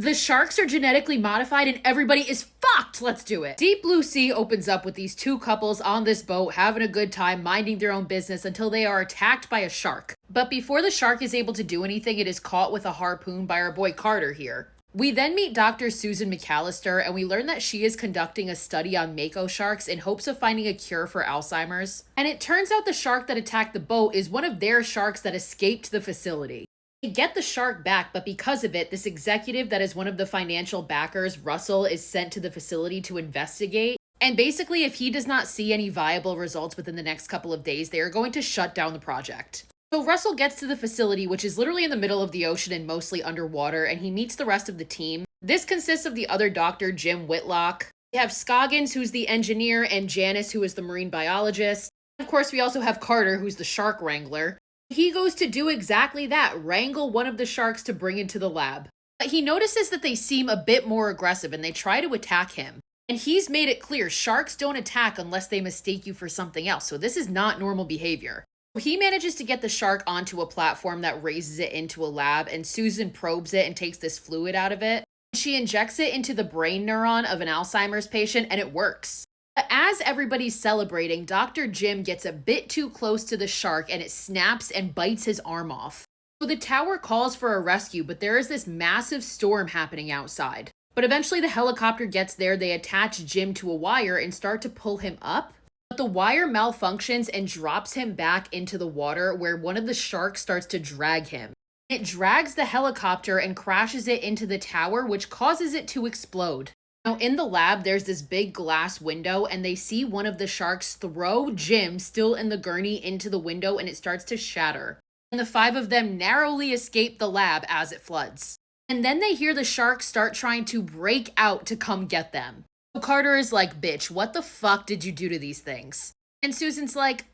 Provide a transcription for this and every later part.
The sharks are genetically modified and everybody is fucked. Let's do it. Deep Blue Sea opens up with these two couples on this boat having a good time, minding their own business until they are attacked by a shark. But before the shark is able to do anything, it is caught with a harpoon by our boy Carter here. We then meet Dr. Susan McAllister, and we learn that she is conducting a study on mako sharks in hopes of finding a cure for Alzheimer's. And it turns out the shark that attacked the boat is one of their sharks that escaped the facility. They get the shark back, but because of it, this executive that is one of the financial backers, Russell, is sent to the facility to investigate. And basically, if he does not see any viable results within the next couple of days, they are going to shut down the project. So Russell gets to the facility, which is literally in the middle of the ocean and mostly underwater, and he meets the rest of the team. This consists of the other doctor, Jim Whitlock. We have Scoggins, who's the engineer, and Janice, who is the marine biologist. Of course, we also have Carter, who's the shark wrangler. He goes to do exactly that, wrangle one of the sharks to bring into the lab. But he notices that they seem a bit more aggressive and they try to attack him. And he's made it clear sharks don't attack unless they mistake you for something else, so this is not normal behavior. He manages to get the shark onto a platform that raises it into a lab, and Susan probes it and takes this fluid out of it. She injects it into the brain neuron of an Alzheimer's patient, and it works. As everybody's celebrating, Dr. Jim gets a bit too close to the shark and it snaps and bites his arm off. So the tower calls for a rescue, but there is this massive storm happening outside. But eventually the helicopter gets there, they attach Jim to a wire and start to pull him up. But the wire malfunctions and drops him back into the water where one of the sharks starts to drag him. It drags the helicopter and crashes it into the tower, which causes it to explode. Now, in the lab, there's this big glass window, and they see one of the sharks throw Jim, still in the gurney, into the window, and it starts to shatter. And the five of them narrowly escape the lab as it floods. And then they hear the shark start trying to break out to come get them. So Carter is like, bitch, what the fuck did you do to these things? And Susan's like,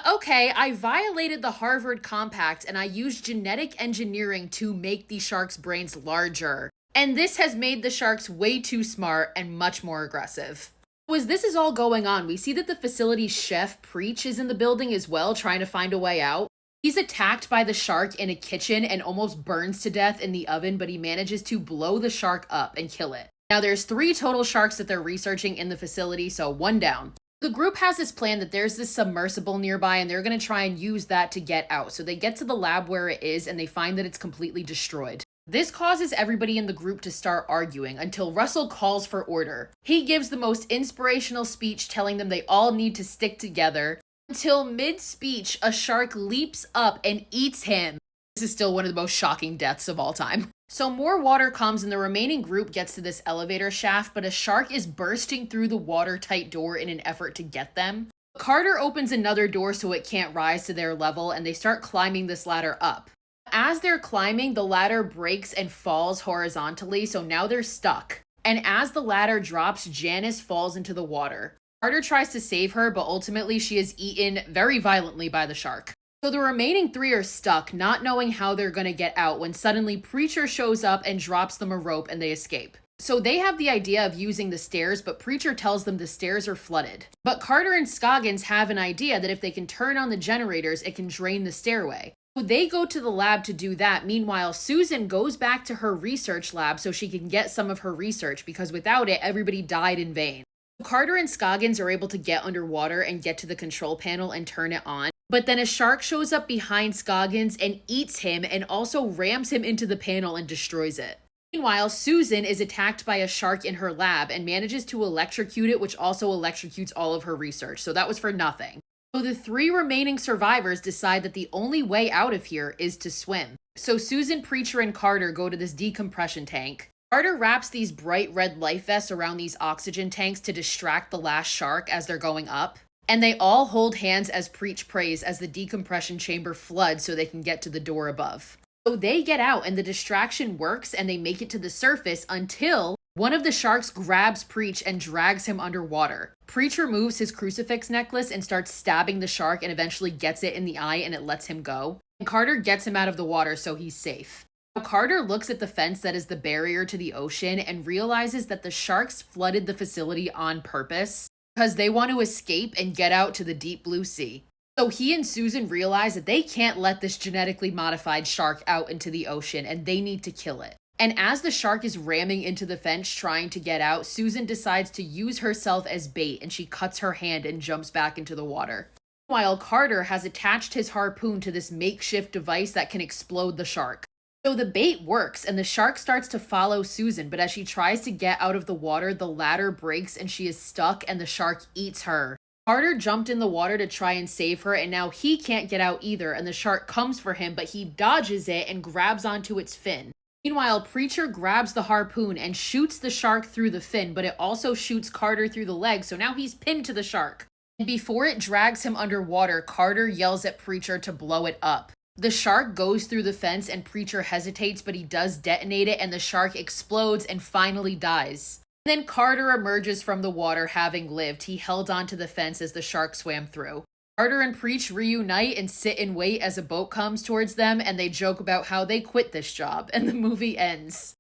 okay, I violated the Harvard Compact, and I used genetic engineering to make the shark's brains larger. And this has made the sharks way too smart and much more aggressive. As this is all going on, we see that the facility's chef, Preach, is in the building as well, trying to find a way out. He's attacked by the shark in a kitchen and almost burns to death in the oven, but he manages to blow the shark up and kill it. Now there's 3 total sharks that they're researching in the facility, so 1 down. The group has this plan that there's this submersible nearby and they're going to try and use that to get out. So they get to the lab where it is and they find that it's completely destroyed. This causes everybody in the group to start arguing until Russell calls for order. He gives the most inspirational speech telling them they all need to stick together until mid-speech a shark leaps up and eats him. This is still one of the most shocking deaths of all time. So more water comes and the remaining group gets to this elevator shaft, but a shark is bursting through the watertight door in an effort to get them. Carter opens another door so it can't rise to their level and they start climbing this ladder up. As they're climbing, the ladder breaks and falls horizontally, so now they're stuck. And as the ladder drops, Janice falls into the water. Carter tries to save her, but ultimately she is eaten very violently by the shark. So the remaining 3 are stuck, not knowing how they're gonna get out, when suddenly Preacher shows up and drops them a rope and they escape. So they have the idea of using the stairs, but Preacher tells them the stairs are flooded. But Carter and Scoggins have an idea that if they can turn on the generators, it can drain the stairway. So they go to the lab to do that. Meanwhile, Susan goes back to her research lab so she can get some of her research, because without it, everybody died in vain. Carter and Scoggins are able to get underwater and get to the control panel and turn it on. But then a shark shows up behind Scoggins and eats him and also rams him into the panel and destroys it. Meanwhile, Susan is attacked by a shark in her lab and manages to electrocute it, which also electrocutes all of her research. So that was for nothing. So the 3 remaining survivors decide that the only way out of here is to swim. So Susan, Preacher, and Carter go to this decompression tank. Carter wraps these bright red life vests around these oxygen tanks to distract the last shark as they're going up. And they all hold hands as Preach prays as the decompression chamber floods so they can get to the door above. So they get out and the distraction works and they make it to the surface until one of the sharks grabs Preach and drags him underwater. Preach removes his crucifix necklace and starts stabbing the shark and eventually gets it in the eye and it lets him go. And Carter gets him out of the water so he's safe. Now Carter looks at the fence that is the barrier to the ocean and realizes that the sharks flooded the facility on purpose because they want to escape and get out to the deep blue sea. So he and Susan realize that they can't let this genetically modified shark out into the ocean and they need to kill it. And as the shark is ramming into the fence trying to get out, Susan decides to use herself as bait and she cuts her hand and jumps back into the water. Meanwhile, Carter has attached his harpoon to this makeshift device that can explode the shark. So the bait works and the shark starts to follow Susan, but as she tries to get out of the water, the ladder breaks and she is stuck and the shark eats her. Carter jumped in the water to try and save her, and now he can't get out either, and the shark comes for him, but he dodges it and grabs onto its fin. Meanwhile, Preacher grabs the harpoon and shoots the shark through the fin, but it also shoots Carter through the leg, so now he's pinned to the shark. And before it drags him underwater, Carter yells at Preacher to blow it up. The shark goes through the fence and Preacher hesitates, but he does detonate it, and the shark explodes and finally dies. Then Carter emerges from the water having lived. He held onto the fence as the shark swam through. Carter and Preach reunite and sit and wait as a boat comes towards them, and they joke about how they quit this job, and the movie ends.